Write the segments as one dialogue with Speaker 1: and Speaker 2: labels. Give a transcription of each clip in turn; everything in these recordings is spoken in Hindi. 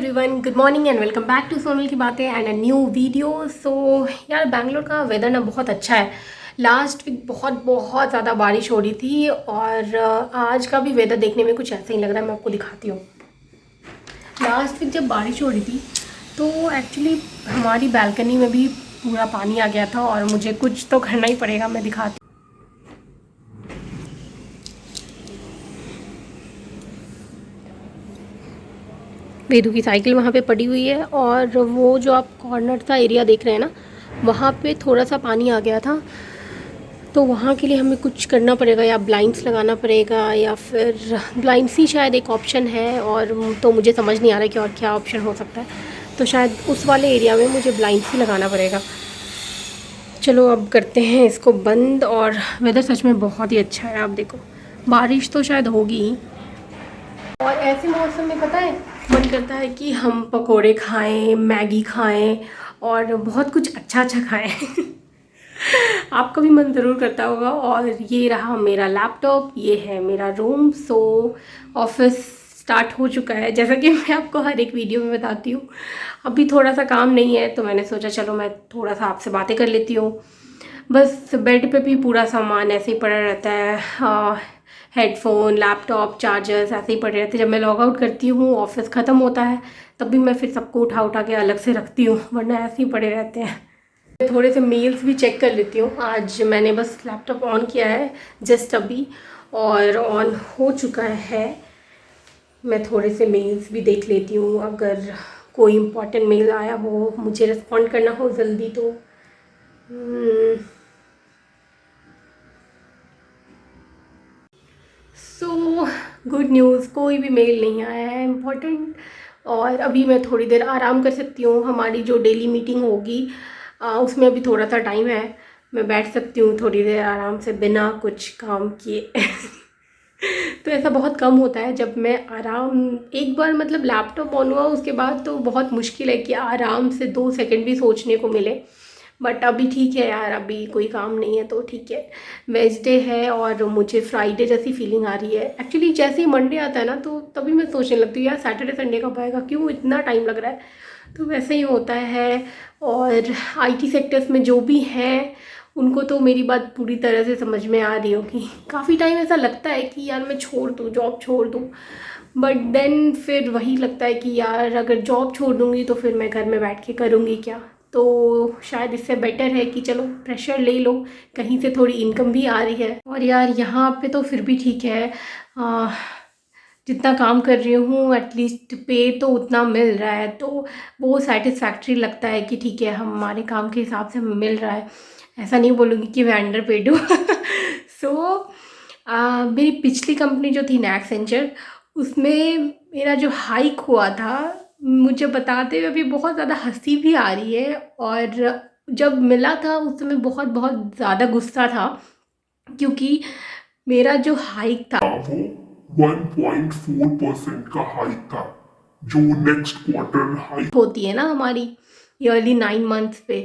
Speaker 1: Everyone, good morning and welcome back to Sonal की बातें and a new video. So यार, बैंगलोर का वेदर ना बहुत अच्छा है। लास्ट वीक बहुत बहुत ज़्यादा बारिश हो रही थी और आज का भी वेदर देखने में कुछ ऐसा ही लग रहा है। मैं आपको दिखाती हूँ। लास्ट वीक जब बारिश हो रही थी तो एक्चुअली हमारी बालकनी में भी पूरा पानी आ गया था और मुझे कुछ तो करना ही पड़ेगा। मैं दिखाती वेदू की साइकिल वहाँ पे पड़ी हुई है और वो जो आप कॉर्नर सा एरिया देख रहे हैं ना, वहाँ पे थोड़ा सा पानी आ गया था। तो वहाँ के लिए हमें कुछ करना पड़ेगा, या ब्लाइंड्स लगाना पड़ेगा या फिर ब्लाइंड्स ही शायद एक ऑप्शन है। और तो मुझे समझ नहीं आ रहा है कि और क्या ऑप्शन हो सकता है। तो शायद उस वाले एरिया में मुझे ब्लाइंड्स ही लगाना पड़ेगा। चलो अब करते हैं इसको बंद। और वेदर सच में बहुत ही अच्छा है। आप देखो, बारिश तो शायद होगी ही। और ऐसे मौसम में पता है, मन करता है कि हम पकोड़े खाएं, मैगी खाएं और बहुत कुछ अच्छा अच्छा खाएं। आपका भी मन ज़रूर करता होगा। और ये रहा मेरा लैपटॉप, ये है मेरा रूम। सो ऑफिस स्टार्ट हो चुका है, जैसा कि मैं आपको हर एक वीडियो में बताती हूँ। अभी थोड़ा सा काम नहीं है तो मैंने सोचा चलो मैं थोड़ा सा आपसे बातें कर लेती हूँ। बस बेड पे भी पूरा सामान ऐसे ही पड़ा रहता है। हेडफोन, लैपटॉप, चार्जर्स ऐसे ही पड़े रहते हैं। जब मैं लॉग आउट करती हूँ, ऑफिस ख़त्म होता है, तब भी मैं फिर सबको उठा उठा के अलग से रखती हूँ, वरना ऐसे ही पड़े रहते हैं। थोड़े से मेल्स भी चेक कर लेती हूँ। आज मैंने बस लैपटॉप ऑन किया है जस्ट अभी, और ऑन हो चुका है। मैं थोड़े से मेल्स भी देख लेती हूँ, अगर कोई इम्पोर्टेंट मेल आया हो, मुझे रिस्पॉन्ड करना हो जल्दी तो। सो गुड न्यूज़, कोई भी मेल नहीं आया है इम्पोर्टेंट। और अभी मैं थोड़ी देर आराम कर सकती हूँ। हमारी जो डेली मीटिंग होगी उसमें अभी थोड़ा सा टाइम है। मैं बैठ सकती हूँ थोड़ी देर आराम से बिना कुछ काम किए। तो ऐसा बहुत कम होता है जब मैं आराम, एक बार मतलब लैपटॉप ऑन हुआ उसके बाद तो बहुत मुश्किल है कि आराम से 2 सेकंड भी सोचने को मिले। बट अभी ठीक है यार, अभी कोई काम नहीं है तो ठीक है। वेंसडे है और मुझे फ्राइडे जैसी फीलिंग आ रही है। एक्चुअली जैसे ही मंडे आता है ना, तो तभी मैं सोचने लगती हूँ यार सैटरडे संडे कब आएगा, क्यों इतना टाइम लग रहा है। तो वैसे ही होता है। और आईटी सेक्टर्स में जो भी हैं उनको तो मेरी बात पूरी तरह से समझ में आ रही होगी। काफ़ी टाइम ऐसा लगता है कि यार मैं छोड़ दूँ, जॉब छोड़ दूँ। बट देन फिर वही लगता है कि यार अगर जॉब छोड़ दूँगी तो फिर मैं घर में बैठ के करूँगी क्या। तो शायद इससे बेटर है कि चलो प्रेशर ले लो, कहीं से थोड़ी इनकम भी आ रही है। और यार यहाँ पे तो फिर भी ठीक है। आ, जितना काम कर रही हूँ एटलीस्ट पे तो उतना मिल रहा है, तो वो सेटिस्फैक्ट्री लगता है कि ठीक है हमारे काम के हिसाब से हमें मिल रहा है। ऐसा नहीं बोलूँगी कि मैं अंडर पेड हूँ। सो मेरी पिछली कंपनी जो थी ना, एक्सेंचर, उसमें मेरा जो हाइक हुआ था, मुझे बताते हुए अभी बहुत ज़्यादा हंसी भी आ रही है। और जब मिला था उस समय बहुत बहुत ज़्यादा गुस्सा था, क्योंकि मेरा जो हाइक था
Speaker 2: वो 1.4% का हाइक था, जो नेक्स्ट क्वार्टर हाइक
Speaker 1: होती है ना हमारी ईयरली 9 मंथ्स पे,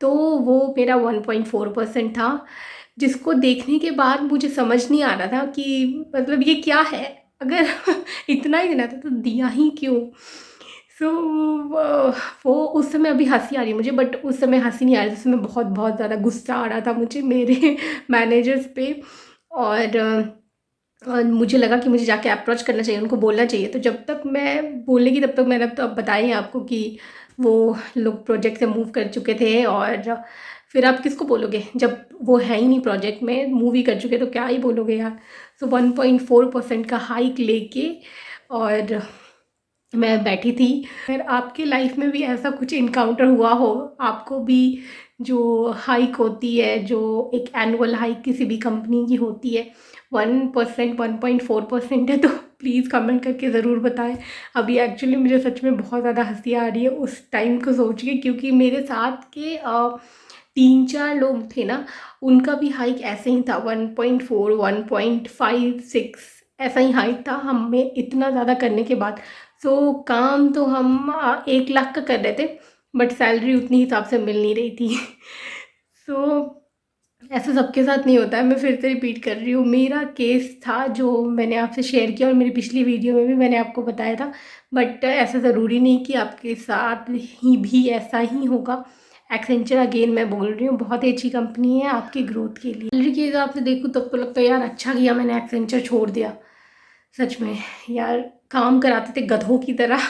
Speaker 1: तो वो मेरा 1.4% था। जिसको देखने के बाद मुझे समझ नहीं आ रहा था कि मतलब ये क्या है। अगर इतना ही देना था तो दिया ही क्यों। सो वो उस समय अभी हंसी आ रही है मुझे, बट उस समय हंसी नहीं आ रही थी। उस समय बहुत बहुत ज़्यादा गुस्सा आ रहा था मुझे मेरे मैनेजर्स पे। और मुझे लगा कि मुझे जाके अप्रोच करना चाहिए, उनको बोलना चाहिए। तो जब तक मैं बोलेगी तब तक, मैंने तो अब बताया ही आपको कि वो लोग प्रोजेक्ट से मूव कर चुके थे। और फिर आप किसको बोलोगे जब वो है ही नहीं प्रोजेक्ट में, मूव ही कर चुके, तो क्या ही बोलोगे यार। सो 1.4% का हाइक लेके और मैं बैठी थी। अगर आपके लाइफ में भी ऐसा कुछ इनकाउंटर हुआ हो, आपको भी जो हाइक होती है, जो एक एनुअल हाइक किसी भी कंपनी की होती है, 1%, 1.4% है, तो प्लीज़ कमेंट करके ज़रूर बताएं। अभी एक्चुअली मुझे सच में बहुत ज़्यादा हंसी आ रही है उस टाइम को सोच के, क्योंकि मेरे साथ के 3-4 लोग थे ना, उनका भी हाइक ऐसे ही था, 1.4, 1.56 ऐसा ही हाइक था हमें इतना ज़्यादा करने के बाद। सो काम तो हम 1 लाख का कर रहे थे, बट सैलरी उतनी हिसाब से मिल नहीं रही थी। सो ऐसा सबके साथ नहीं होता है। मैं फिर से रिपीट कर रही हूँ, मेरा केस था जो मैंने आपसे शेयर किया और मेरी पिछली वीडियो में भी मैंने आपको बताया था, बट ऐसा ज़रूरी नहीं कि आपके साथ ही भी ऐसा ही होगा। एक्सेंचर अगेन मैं बोल रही हूँ, बहुत ही अच्छी कंपनी है आपकी ग्रोथ के लिए। सैलरी के हिसाब से देखूँ तब तो लगता है यार अच्छा किया मैंने एक्सेंचर छोड़ दिया। सच में यार, काम कराते थे गधों की तरह।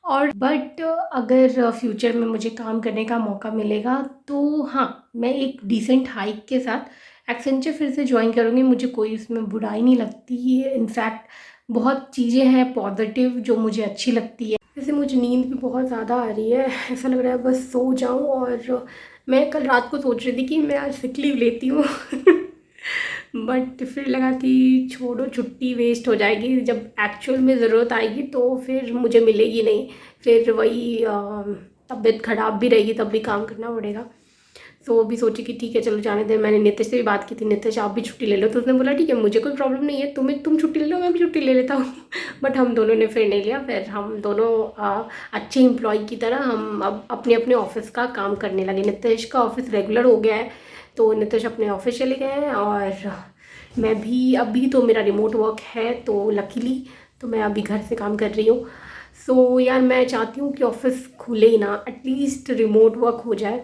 Speaker 1: और बट अगर फ्यूचर में मुझे काम करने का मौका मिलेगा तो हाँ, मैं एक डिसेंट हाइक के साथ एक्सेंचर फिर से ज्वाइन करूँगी। मुझे कोई इसमें बुराई नहीं लगती है, इनफैक्ट बहुत चीज़ें हैं पॉजिटिव जो मुझे अच्छी लगती है। जैसे मुझे नींद भी बहुत ज़्यादा आ रही है, ऐसा लग रहा है बस सो जाऊँ। और मैं कल रात को सोच रही थी कि मैं आज सिक लीव लेती हूँ बट फिर लगा कि छोड़ो, छुट्टी वेस्ट हो जाएगी, जब एक्चुअल में ज़रूरत आएगी तो फिर मुझे मिलेगी नहीं। फिर वही तबीयत ख़राब भी रहेगी तब भी काम करना पड़ेगा। तो भी सोची कि ठीक है चलो जाने दें। मैंने नितिश से भी बात की थी, नितिश आप भी छुट्टी ले लो, तो उसने बोला ठीक है मुझे कोई प्रॉब्लम नहीं है, तुम छुट्टी ले लो, मैं भी छुट्टी ले लेता हूँ बट हम दोनों ने फिर नहीं लिया। फिर हम दोनों अच्छे एम्प्लॉय की तरह हम अब अपने अपने ऑफिस का काम करने लगे। नितिश का ऑफिस रेगुलर हो गया है तो नितिश अपने ऑफिस चले गए हैं और मैं भी अभी तो मेरा रिमोट वर्क है तो लकीली तो मैं अभी घर से काम कर रही हूँ। सो यार मैं चाहती हूँ कि ऑफिस खुले ही ना, एटलीस्ट रिमोट वर्क हो जाए।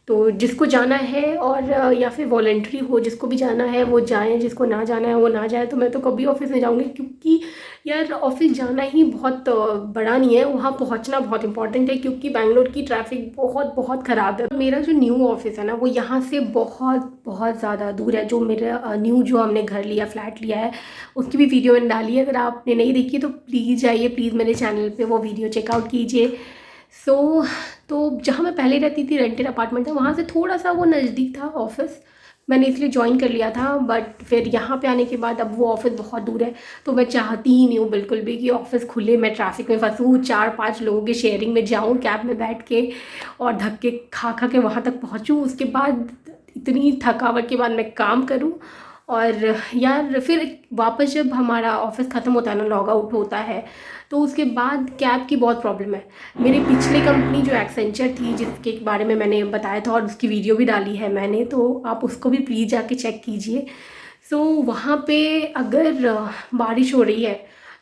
Speaker 1: तो जिसको जाना है और या फिर वॉलंटरी हो, जिसको भी जाना है वो जाएं, जिसको ना जाना है वो ना जाए। तो मैं तो कभी ऑफिस नहीं जाऊँगी क्योंकि यार ऑफिस जाना ही बहुत बड़ा नहीं है, वहाँ पहुँचना बहुत इंपॉर्टेंट है क्योंकि बैंगलोर की ट्रैफिक बहुत बहुत ख़राब है। मेरा जो न्यू ऑफिस है ना वो यहाँ से बहुत बहुत ज़्यादा दूर है। जो मेरा न्यू जो हमने घर लिया, फ्लैट लिया है, उसकी भी वीडियो मैंने डाली है। अगर आपने नहीं देखी तो प्लीज़ जाइए, प्लीज़ मेरे चैनल पर वो वीडियो चेकआउट कीजिए। तो जहाँ मैं पहले रहती थी रेंटेड अपार्टमेंट था, वहाँ से थोड़ा सा वो नज़दीक था ऑफिस, मैंने इसलिए ज्वाइन कर लिया था। बट फिर यहाँ पे आने के बाद अब वो ऑफिस बहुत दूर है तो मैं चाहती ही नहीं हूँ बिल्कुल भी कि ऑफिस खुले, मैं ट्रैफिक में फंसूँ, 4-5 लोगों के शेयरिंग में जाऊँ कैब में बैठ के और धक्के खा खा के वहाँ तक पहुँचूँ। उसके बाद इतनी थकावट के बाद मैं काम करूँ और यार फिर वापस जब हमारा ऑफिस ख़त्म होता है ना, लॉग आउट होता है, तो उसके बाद कैब की बहुत प्रॉब्लम है। मेरी पिछली कंपनी जो एक्सेंचर थी जिसके बारे में मैंने बताया था और उसकी वीडियो भी डाली है मैंने, तो आप उसको भी प्लीज़ जाके चेक कीजिए। सो वहाँ पे अगर बारिश हो रही है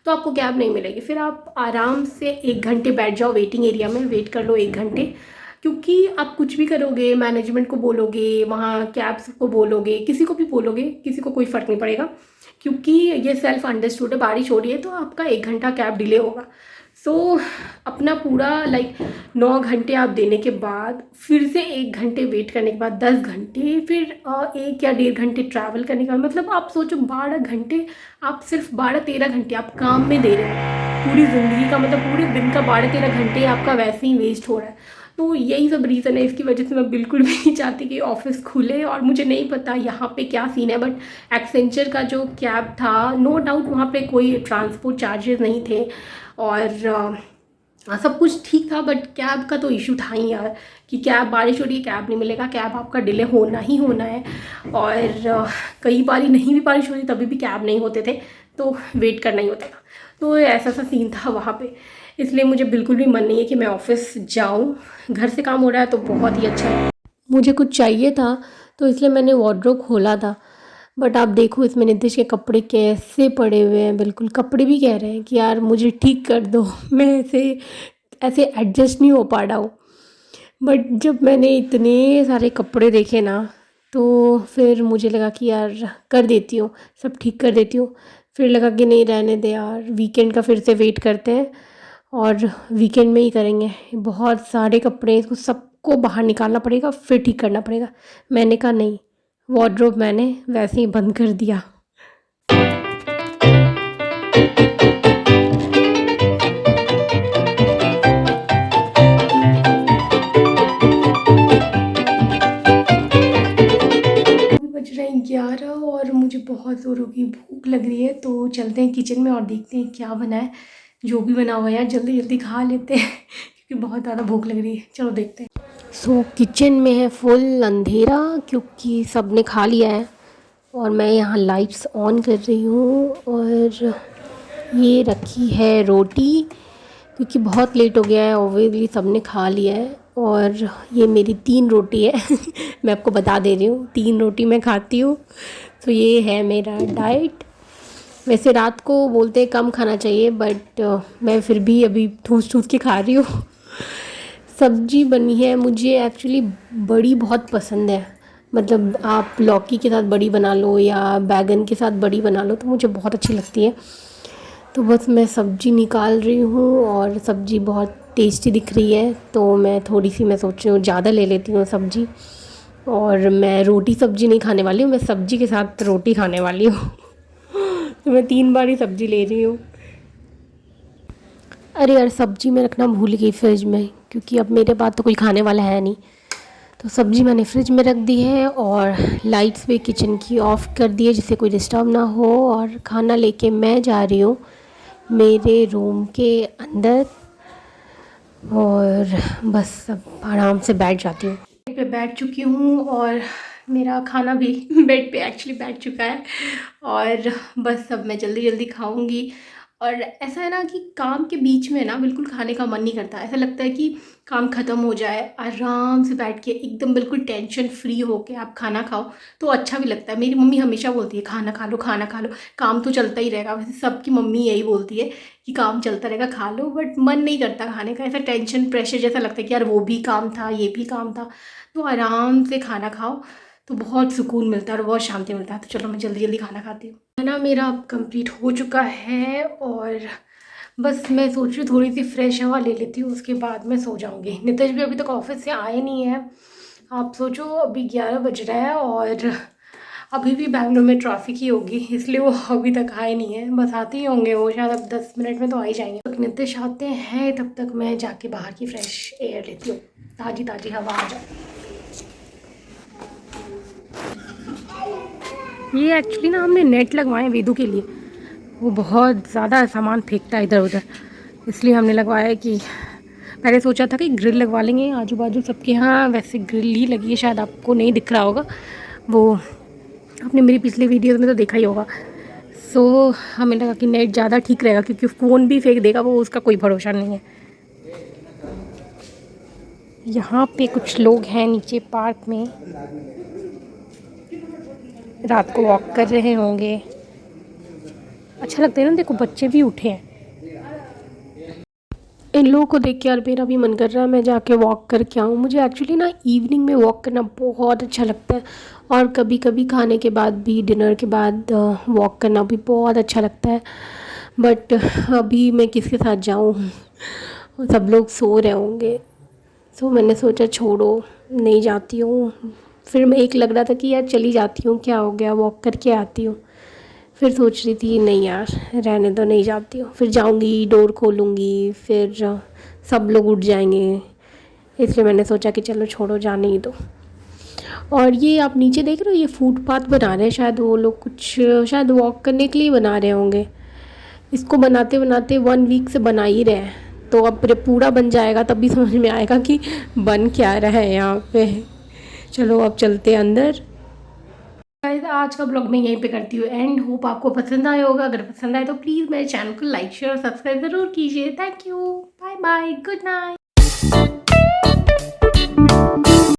Speaker 1: तो आपको कैब नहीं मिलेगी। फिर आप आराम से 1 घंटे बैठ जाओ वेटिंग एरिया में, वेट कर लो 1 घंटे, क्योंकि आप कुछ भी करोगे, मैनेजमेंट को बोलोगे, वहाँ कैब्स को बोलोगे, किसी को भी बोलोगे, किसी को कोई फ़र्क नहीं पड़ेगा क्योंकि ये सेल्फ अंडरस्टूड है। बारिश हो रही है तो आपका 1 घंटा कैब डिले होगा। सो अपना पूरा 9 घंटे आप देने के बाद फिर से 1 घंटे वेट करने के बाद 10 घंटे, फिर 1 या 1.5 घंटे ट्रैवल करने का मतलब आप सोचो 12 घंटे, आप सिर्फ 12-13 घंटे आप काम में दे रहे हो। पूरी ज़िंदगी का मतलब पूरे दिन का 12-13 घंटे आपका वैसे ही वेस्ट हो रहा है। तो यही सब रीज़न है, इसकी वजह से मैं बिल्कुल भी नहीं चाहती कि ऑफिस खुले। और मुझे नहीं पता यहाँ पे क्या सीन है, बट एक्सेंचर का जो कैब था, नो डाउट वहाँ पे कोई ट्रांसपोर्ट चार्जेस नहीं थे और सब कुछ ठीक था, बट कैब का तो इशू था ही यार कि कैब, बारिश हो रही है, कैब नहीं मिलेगा, कैब आपका डिले होना ही होना है। और कई बार नहीं भी बारिश हो रही तभी भी कैब नहीं होते थे तो वेट करना ही होता था। तो ऐसा सा सीन था वहाँ पे, इसलिए मुझे बिल्कुल भी मन नहीं है कि मैं ऑफिस जाऊँ। घर से काम हो रहा है तो बहुत ही अच्छा है। मुझे कुछ चाहिए था तो इसलिए मैंने वार्डरोब खोला था, बट आप देखो इसमें नितिश के कपड़े कैसे पड़े हुए हैं। बिल्कुल कपड़े भी कह रहे हैं कि यार मुझे ठीक कर दो मैं ऐसे ऐसे एडजस्ट नहीं हो पा रहा हूँ। बट जब मैंने इतने सारे कपड़े देखे ना तो फिर मुझे लगा कि यार कर देती हूँ, सब ठीक कर देती हूँ। फिर लगा कि नहीं रहने दे यार, वीकेंड का फिर से वेट करते हैं और वीकेंड में ही करेंगे। बहुत सारे कपड़े, इसको सबको बाहर निकालना पड़ेगा फिर ठीक करना पड़ेगा। मैंने कहा नहीं, वार्डरोब मैंने वैसे ही बंद कर दिया। अभी बज रहे हैं 11 और मुझे बहुत ज़ोरों की भूख लग रही है, तो चलते हैं किचन में और देखते हैं क्या बना है। जो भी बना हुआ है यार जल्दी जल्दी खा लेते हैं क्योंकि बहुत ज़्यादा भूख लग रही है। चलो देखते हैं। सो किचन में है फुल अंधेरा क्योंकि सब ने खा लिया है और मैं यहाँ लाइट्स ऑन कर रही हूँ। और ये रखी है रोटी क्योंकि बहुत लेट हो गया है। ओवरली सबने खा लिया है और ये मेरी 3 रोटी है मैं आपको बता दे रही हूँ 3 रोटी मैं खाती हूँ। तो ये है मेरा डाइट। वैसे रात को बोलते हैं कम खाना चाहिए, बट मैं फिर भी अभी ठूस ठूस के खा रही हूँ सब्जी बनी है, मुझे एक्चुअली बड़ी बहुत पसंद है। मतलब आप लौकी के साथ बड़ी बना लो या बैगन के साथ बड़ी बना लो तो मुझे बहुत अच्छी लगती है। तो बस मैं सब्ज़ी निकाल रही हूँ और सब्ज़ी बहुत टेस्टी दिख रही है, तो मैं थोड़ी सी मैं सोच रही हूँ ज़्यादा ले लेती हूँ सब्ज़ी। और मैं रोटी सब्ज़ी नहीं खाने वाली हूँ, मैं सब्ज़ी के साथ रोटी खाने वाली हूँ तो मैं 3 बार ही सब्ज़ी ले रही हूँ। अरे यार, सब्ज़ी मैं रखना भूल गई फ्रिज में, क्योंकि अब मेरे बाद तो कोई खाने वाला है नहीं। तो सब्ज़ी मैंने फ्रिज में रख दी है और लाइट्स भी किचन की ऑफ़ कर दी है जिससे कोई डिस्टर्ब ना हो। और खाना लेके मैं जा रही हूँ मेरे रूम के अंदर और बस अब आराम से बैठ जाती हूँ। बेड पे बैठ चुकी हूँ और मेरा खाना भी बेड पे एक्चुअली बैठ चुका है और बस अब मैं जल्दी जल्दी खाऊंगी। और ऐसा है ना कि काम के बीच में ना बिल्कुल खाने का मन नहीं करता, ऐसा लगता है कि काम ख़त्म हो जाए, आराम से बैठ के एकदम बिल्कुल टेंशन फ्री होके आप खाना खाओ तो अच्छा भी लगता है। मेरी मम्मी हमेशा बोलती है खाना खा लो खाना खा लो, काम तो चलता ही रहेगा। वैसे सबकी मम्मी यही बोलती है कि काम चलता रहेगा खा लो, बट मन नहीं करता खाने का। ऐसा टेंशन प्रेशर जैसा लगता है कि यार वो भी काम था ये भी काम था। तो आराम से खाना खाओ तो बहुत सुकून मिलता है और बहुत शांति मिलता है। तो चलो मैं जल्दी जल्दी खाना खाती हूँ। खाना मेरा अब कंप्लीट हो चुका है और बस मैं सोच रही हूँ थोड़ी सी फ्रेश हवा ले लेती हूँ, उसके बाद मैं सो जाऊँगी। नितेश भी अभी तक ऑफिस से आए नहीं है। आप सोचो अभी 11 बज रहा है और अभी भी बैंगलोर में ट्रैफिक ही होगी, इसलिए वो अभी तक आए नहीं है। बस आते ही होंगे वो, शायद अब 10 मिनट में तो आ ही जाएंगे। तब तक नितेश आते हैं, तब तक मैं जाके बाहर की फ्रेश एयर लेती हूँ, ताज़ी ताज़ी हवा आ जाए। ये एक्चुअली ना हमने नेट लगवाए हैं वेदू के लिए, वो बहुत ज़्यादा सामान फेंकता है इधर उधर, इसलिए हमने लगवाया है। कि पहले सोचा था कि ग्रिल लगवा लेंगे, आजू बाजू सबके यहाँ वैसे ग्रिल ही लगी है, शायद आपको नहीं दिख रहा होगा, वो आपने मेरी पिछले वीडियोस में तो देखा ही होगा। सो हमें लगा कि नेट ज़्यादा ठीक रहेगा, क्योंकि फ़ोन भी फेंक देगा वो, उसका कोई भरोसा नहीं है। यहाँ पे कुछ लोग हैं नीचे पार्क में, रात को वॉक कर रहे होंगे। अच्छा लगता है ना, देखो बच्चे भी उठे हैं। इन लोगों को देख के यार मेरा भी मन कर रहा है मैं जाके वॉक करके आऊँ। मुझे एक्चुअली ना इवनिंग में वॉक करना बहुत अच्छा लगता है, और कभी कभी खाने के बाद भी, डिनर के बाद वॉक करना भी बहुत अच्छा लगता है। बट अभी मैं किसके साथ जाऊँ, सब लोग सो रहे होंगे। सो मैंने सोचा छोड़ो, नहीं जाती हूँ। फिर मैं एक लग रहा था कि यार चली जाती हूँ, क्या हो गया, वॉक करके आती हूँ। फिर सोच रही थी नहीं यार रहने दो, नहीं जाती हूँ। फिर जाऊँगी, डोर खोलूँगी, फिर सब लोग उठ जाएंगे, इसलिए मैंने सोचा कि चलो छोड़ो, जाने ही दो। और ये आप नीचे देख रहे हो, ये फुटपाथ बना रहे हैं, शायद वो लोग कुछ शायद वॉक करने के लिए बना रहे होंगे। इसको बनाते बनाते 1 वीक से बना ही रहे हैं, तो अब पूरा बन जाएगा तब भी समझ में आएगा कि बन क्या रहा है यहाँ पे। चलो अब चलते हैं अंदर। गाइस आज का ब्लॉग मैं यहीं पे करती हूँ एंड, होप आपको पसंद आया होगा। अगर पसंद आए तो प्लीज़ मेरे चैनल को लाइक शेयर और सब्सक्राइब ज़रूर कीजिए। Thank you, bye bye, good night.